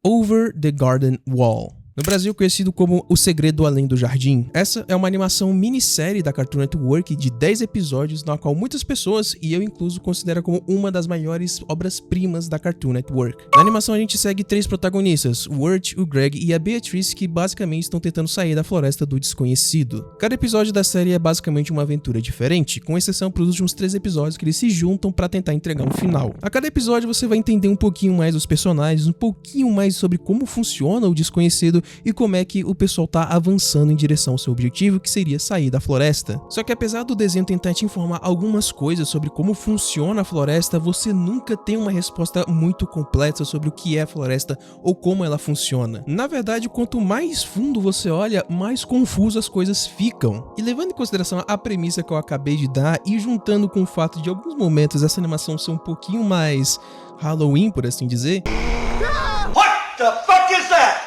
Over the Garden Wall. No Brasil, conhecido como O Segredo Além do Jardim. Essa é uma animação minissérie da Cartoon Network de 10 episódios, na qual muitas pessoas, e eu incluso, consideram como uma das maiores obras-primas da Cartoon Network. Na animação a gente segue 3 protagonistas, o Wirt, o Greg e a Beatrice, que basicamente estão tentando sair da floresta do desconhecido. Cada episódio da série é basicamente uma aventura diferente, com exceção para os últimos 3 episódios que eles se juntam para tentar entregar um final. A cada episódio você vai entender um pouquinho mais dos personagens, um pouquinho mais sobre como funciona o desconhecido e como é que o pessoal tá avançando em direção ao seu objetivo, que seria sair da floresta. Só que apesar do desenho tentar te informar algumas coisas sobre como funciona a floresta, você nunca tem uma resposta muito completa sobre o que é a floresta ou como ela funciona. Na verdade, quanto mais fundo você olha, mais confuso as coisas ficam. E levando em consideração a premissa que eu acabei de dar e juntando com o fato de alguns momentos essa animação ser um pouquinho mais Halloween, por assim dizer,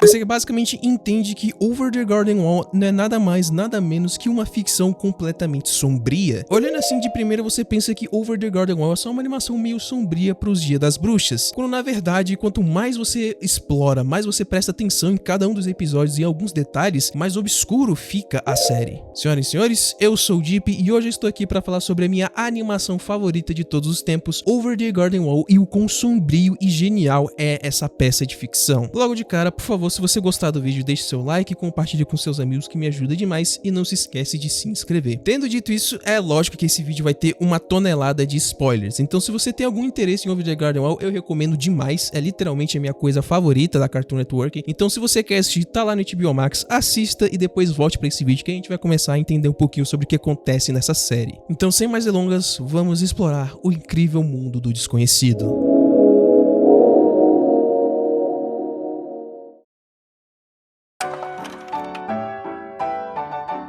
você basicamente entende que Over the Garden Wall não é nada mais, nada menos que uma ficção completamente sombria. Olhando assim de primeira, você pensa que Over the Garden Wall é só uma animação meio sombria para os Dias das Bruxas, quando na verdade, quanto mais você explora, mais você presta atenção em cada um dos episódios e alguns detalhes, mais obscuro fica a série. Senhoras e senhores, eu sou o Deep e hoje eu estou aqui para falar sobre a minha animação favorita de todos os tempos, Over the Garden Wall, e o quão sombrio e genial é essa peça de ficção. Logo de cara, por favor, se você gostar do vídeo, deixe seu like, compartilhe com seus amigos, que me ajuda demais, e não se esquece de se inscrever. Tendo dito isso, é lógico que esse vídeo vai ter uma tonelada de spoilers, então se você tem algum interesse em Over the Garden Wall, eu recomendo demais, é literalmente a minha coisa favorita da Cartoon Network, então se você quer assistir, tá lá no HBO Max, assista e depois volte para esse vídeo que a gente vai começar a entender um pouquinho sobre o que acontece nessa série. Então sem mais delongas, vamos explorar o incrível mundo do desconhecido.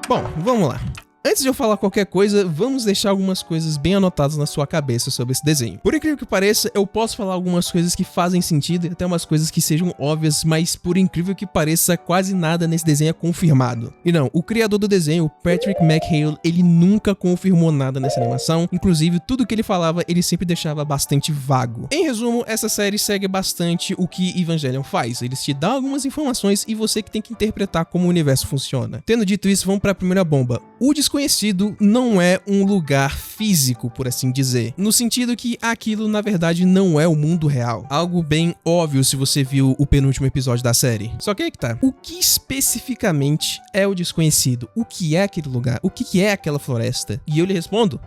Bom, vamos lá. Antes de eu falar qualquer coisa, vamos deixar algumas coisas bem anotadas na sua cabeça sobre esse desenho. Por incrível que pareça, eu posso falar algumas coisas que fazem sentido e até umas coisas que sejam óbvias, mas por incrível que pareça, quase nada nesse desenho é confirmado. E não, o criador do desenho, o Patrick McHale, ele nunca confirmou nada nessa animação, inclusive tudo que ele falava, ele sempre deixava bastante vago. Em resumo, essa série segue bastante o que Evangelion faz, eles te dão algumas informações e você que tem que interpretar como o universo funciona. Tendo dito isso, vamos para a primeira bomba. O desconhecido não é um lugar físico, por assim dizer, no sentido que aquilo na verdade não é o mundo real. Algo bem óbvio se você viu o penúltimo episódio da série. Só que aí que tá. O que especificamente é o desconhecido? O que é aquele lugar? O que é aquela floresta? E eu lhe respondo: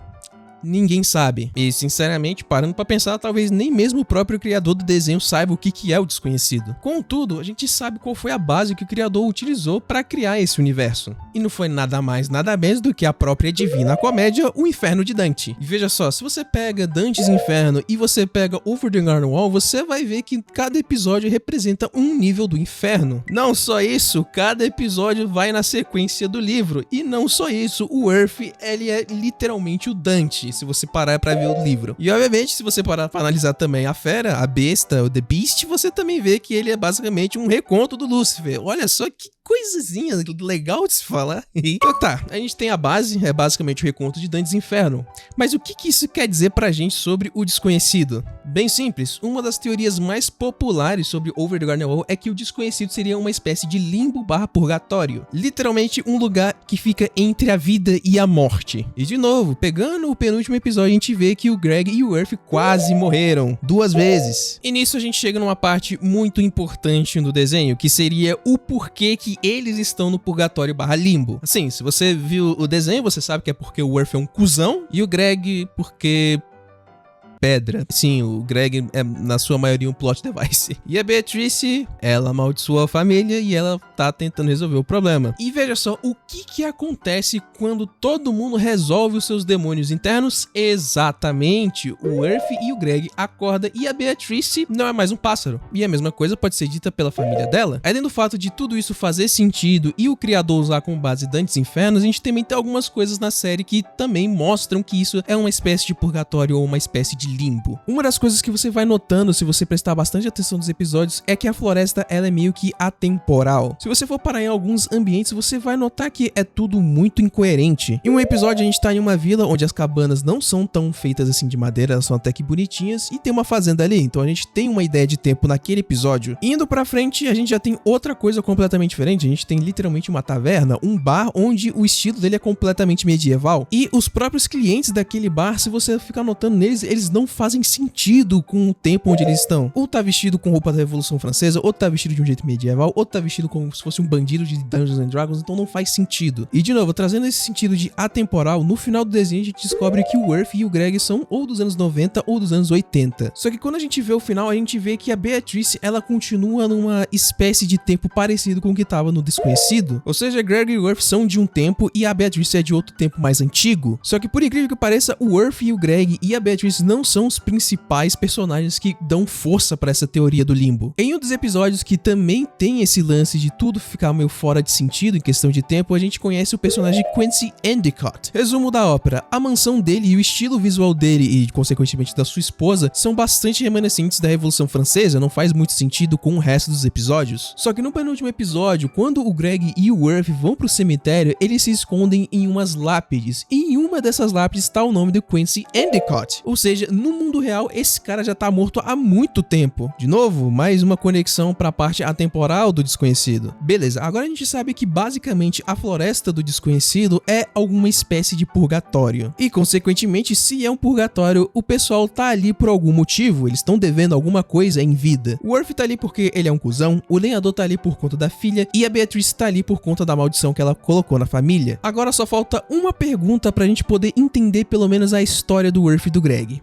ninguém sabe. E sinceramente, parando pra pensar, talvez nem mesmo o próprio criador do desenho saiba o que é o desconhecido. Contudo, a gente sabe qual foi a base que o criador utilizou para criar esse universo. E não foi nada mais, nada menos do que a própria Divina Comédia, o Inferno de Dante. E veja só, se você pega Dante's Inferno e você pega Over the Garden Wall, você vai ver que cada episódio representa um nível do inferno. Não só isso, cada episódio vai na sequência do livro. E não só isso, o Earth, ele é literalmente o Dante, se você parar pra ver o livro. E obviamente, se você parar pra analisar também a fera, a besta, o The Beast, você também vê que ele é basicamente um reconto do Lúcifer. Olha só que coisinha legal de se falar. Então tá, a gente tem a base, é basicamente o reconto de Dante's Inferno. Mas o que isso quer dizer pra gente sobre o desconhecido? Bem simples, uma das teorias mais populares sobre Over the Garden Wall é que o desconhecido seria uma espécie de limbo/purgatório. Literalmente um lugar que fica entre a vida e a morte. E de novo, pegando o penúltimo episódio, a gente vê que o Greg e o Earth quase morreram 2 vezes. E nisso a gente chega numa parte muito importante do desenho, que seria o porquê que eles estão no purgatório/limbo. Assim, se você viu o desenho, você sabe que é porque o Earth é um cuzão e o Greg porque pedra. Sim, o Greg é na sua maioria um plot device. E a Beatrice, ela amaldiçoou a família e ela tá tentando resolver o problema. E veja só, o que acontece quando todo mundo resolve os seus demônios internos? Exatamente, o Earth e o Greg acordam e a Beatrice não é mais um pássaro. E a mesma coisa pode ser dita pela família dela. Além do fato de tudo isso fazer sentido e o criador usar como base Dante's Inferno, a gente também tem algumas coisas na série que também mostram que isso é uma espécie de purgatório ou uma espécie de limbo. Uma das coisas que você vai notando se você prestar bastante atenção nos episódios é que a floresta ela é meio que atemporal. Se você for parar em alguns ambientes, você vai notar que é tudo muito incoerente. Em um episódio a gente tá em uma vila onde as cabanas não são tão feitas assim de madeira, elas são até que bonitinhas e tem uma fazenda ali, então a gente tem uma ideia de tempo naquele episódio. Indo pra frente, a gente já tem outra coisa completamente diferente, a gente tem literalmente uma taverna, um bar onde o estilo dele é completamente medieval e os próprios clientes daquele bar, se você ficar notando neles, eles não fazem sentido com o tempo onde eles estão. Ou tá vestido com roupa da Revolução Francesa, ou tá vestido de um jeito medieval, ou tá vestido como se fosse um bandido de Dungeons and Dragons, então não faz sentido. E de novo, trazendo esse sentido de atemporal, no final do desenho a gente descobre que o Worf e o Greg são ou dos anos 90 ou dos anos 80. Só que quando a gente vê o final, a gente vê que a Beatrice, ela continua numa espécie de tempo parecido com o que tava no Desconhecido. Ou seja, Greg e o Worf são de um tempo e a Beatrice é de outro tempo mais antigo. Só que por incrível que pareça, o Worf e o Greg e a Beatrice não são os principais personagens que dão força pra essa teoria do limbo. Em um dos episódios que também tem esse lance de tudo ficar meio fora de sentido em questão de tempo, a gente conhece o personagem Quincy Endicott. Resumo da ópera: a mansão dele e o estilo visual dele e, consequentemente, da sua esposa são bastante remanescentes da Revolução Francesa, não faz muito sentido com o resto dos episódios. Só que no penúltimo episódio, quando o Greg e o Worf vão pro cemitério, eles se escondem em umas lápides, e em uma dessas lápides está o nome do Quincy Endicott. Ou seja, no mundo real, esse cara já tá morto há muito tempo. De novo, mais uma conexão pra parte atemporal do Desconhecido. Beleza, agora a gente sabe que basicamente a floresta do Desconhecido é alguma espécie de purgatório. E consequentemente, se é um purgatório, o pessoal tá ali por algum motivo, eles estão devendo alguma coisa em vida. O Worf tá ali porque ele é um cuzão, o lenhador tá ali por conta da filha e a Beatrice tá ali por conta da maldição que ela colocou na família. Agora só falta uma pergunta pra gente poder entender pelo menos a história do Worf e do Greg.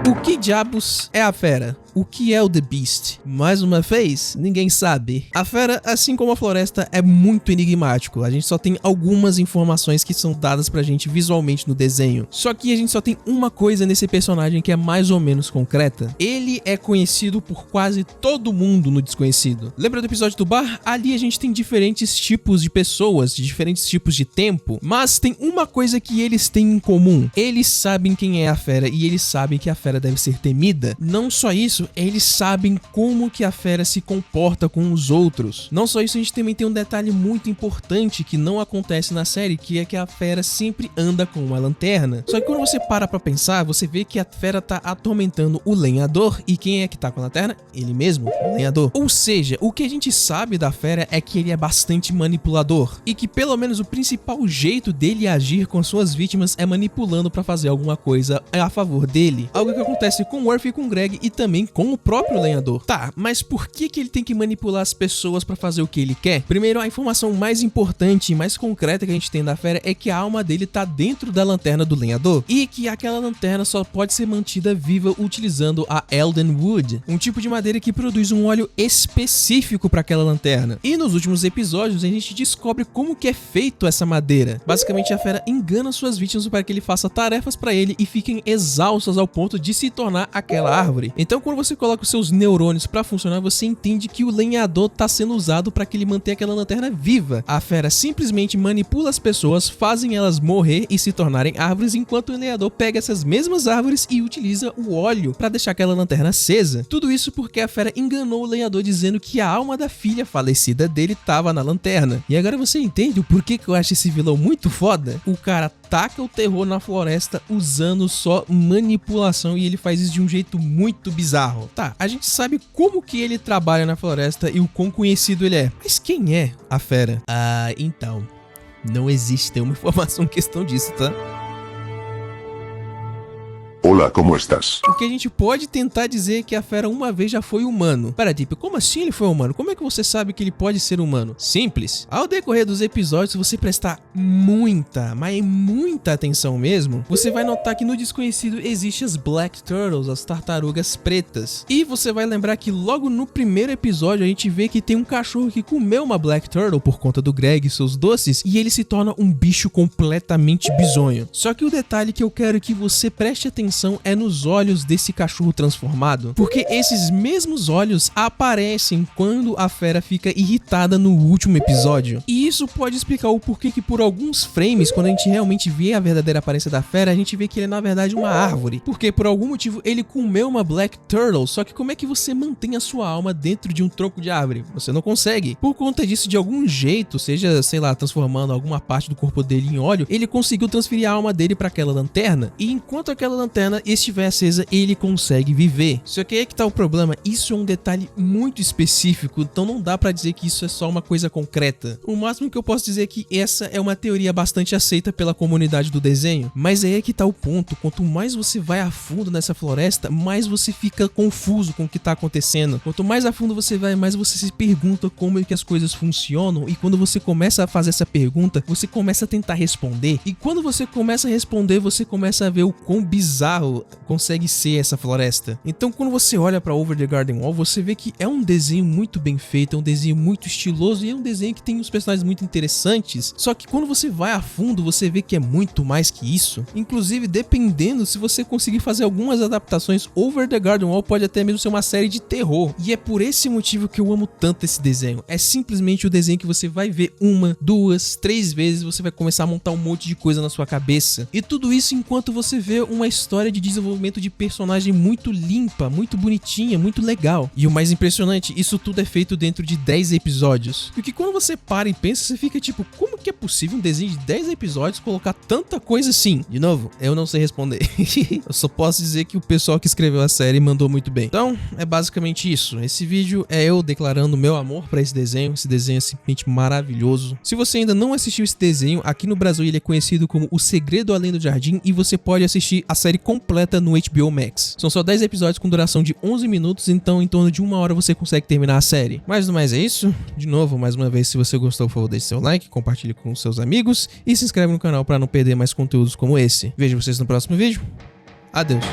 O que diabos é a fera? O que é o The Beast? Mais uma vez, ninguém sabe. A fera, assim como a floresta, é muito enigmático. A gente só tem algumas informações que são dadas pra gente visualmente no desenho. Só que a gente só tem uma coisa nesse personagem que é mais ou menos concreta. Ele é conhecido por quase todo mundo no Desconhecido. Lembra do episódio do bar? Ali a gente tem diferentes tipos de pessoas, de diferentes tipos de tempo. Mas tem uma coisa que eles têm em comum. Eles sabem quem é a fera e eles sabem que a fera deve ser temida. Não só isso, eles sabem como que a fera se comporta com os outros. Não só isso, a gente também tem um detalhe muito importante que não acontece na série, que é que a fera sempre anda com uma lanterna. Só que quando você para pra pensar, você vê que a fera tá atormentando o lenhador, e quem é que tá com a lanterna? Ele mesmo, o lenhador. Ou seja, o que a gente sabe da fera é que ele é bastante manipulador, e que pelo menos o principal jeito dele agir com suas vítimas é manipulando pra fazer alguma coisa a favor dele. Algo que acontece com o Worf e com o Greg e também com o próprio lenhador. Tá, mas por que ele tem que manipular as pessoas pra fazer o que ele quer? Primeiro, a informação mais importante e mais concreta que a gente tem da fera é que a alma dele tá dentro da lanterna do lenhador e que aquela lanterna só pode ser mantida viva utilizando a Eldenwood, um tipo de madeira que produz um óleo específico para aquela lanterna. E nos últimos episódios a gente descobre como que é feito essa madeira. Basicamente, a fera engana suas vítimas para que ele faça tarefas para ele e fiquem exaustas ao ponto de se tornar aquela árvore. Então, quando você coloca os seus neurônios pra funcionar, você entende que o lenhador tá sendo usado pra que ele mantenha aquela lanterna viva. A fera simplesmente manipula as pessoas, fazem elas morrer e se tornarem árvores, enquanto o lenhador pega essas mesmas árvores e utiliza o óleo pra deixar aquela lanterna acesa. Tudo isso porque a fera enganou o lenhador dizendo que a alma da filha falecida dele tava na lanterna. E agora você entende o porquê que eu acho esse vilão muito foda? O cara taca o terror na floresta usando só manipulação e ele faz isso de um jeito muito bizarro. Tá, a gente sabe como que ele trabalha na floresta e o quão conhecido ele é. Mas quem é a fera? Então, não existe uma informação em questão disso, tá? Olá, como estás? O que a gente pode tentar dizer é que a fera uma vez já foi humano. Pera, tipo, como assim ele foi humano? Como é que você sabe que ele pode ser humano? Simples. Ao decorrer dos episódios, se você prestar muita, mas muita atenção mesmo, você vai notar que no Desconhecido existem as Black Turtles, as tartarugas pretas. E você vai lembrar que logo no primeiro episódio a gente vê que tem um cachorro que comeu uma Black Turtle por conta do Greg e seus doces, e ele se torna um bicho completamente bizonho. Só que o detalhe que eu quero que você preste atenção atenção é nos olhos desse cachorro transformado, porque esses mesmos olhos aparecem quando a fera fica irritada no último episódio. E isso pode explicar o porquê que por alguns frames, quando a gente realmente vê a verdadeira aparência da fera, a gente vê que ele é na verdade uma árvore, porque por algum motivo ele comeu uma Black Turtle. Só que como é que você mantém a sua alma dentro de um tronco de árvore? Você não consegue. Por conta disso, de algum jeito, seja, sei lá, transformando alguma parte do corpo dele em óleo, ele conseguiu transferir a alma dele para aquela lanterna, e enquanto aquela lanterna estiver acesa, ele consegue viver. Só que aí que tá o problema, isso é um detalhe muito específico, então não dá pra dizer que isso é só uma coisa concreta. O máximo que eu posso dizer é que essa é uma teoria bastante aceita pela comunidade do desenho, mas aí é que tá o ponto, quanto mais você vai a fundo nessa floresta, mais você fica confuso com o que tá acontecendo. Quanto mais a fundo você vai, mais você se pergunta como é que as coisas funcionam, e quando você começa a fazer essa pergunta, você começa a tentar responder, e quando você começa a responder, você começa a ver o quão bizarro consegue ser essa floresta. Então quando você olha pra Over the Garden Wall, você vê que é um desenho muito bem feito, é um desenho muito estiloso, e é um desenho que tem uns personagens muito interessantes, só que quando você vai a fundo, você vê que é muito mais que isso. Inclusive, dependendo, se você conseguir fazer algumas adaptações, Over the Garden Wall pode até mesmo ser uma série de terror, e é por esse motivo que eu amo tanto esse desenho. É simplesmente o desenho que você vai ver uma, duas, três vezes, você vai começar a montar um monte de coisa na sua cabeça, e tudo isso enquanto você vê uma história de desenvolvimento de personagem muito limpa, muito bonitinha, muito legal. E o mais impressionante, isso tudo é feito dentro de 10 episódios. Porque quando você para e pensa, você fica tipo, como que é possível um desenho de 10 episódios colocar tanta coisa assim? De novo, eu não sei responder. Eu só posso dizer que o pessoal que escreveu a série mandou muito bem. Então, é basicamente isso. Esse vídeo é eu declarando meu amor pra esse desenho. Esse desenho é simplesmente maravilhoso. Se você ainda não assistiu esse desenho, aqui no Brasil ele é conhecido como O Segredo Além do Jardim, e você pode assistir a série completa no HBO Max. São só 10 episódios com duração de 11 minutos, então em torno de 1 hora você consegue terminar a série. Mas no mais é isso. De novo, mais uma vez, se você gostou, por favor, deixe seu like, compartilhe com seus amigos e se inscreve no canal para não perder mais conteúdos como esse. Vejo vocês no próximo vídeo. Adeus.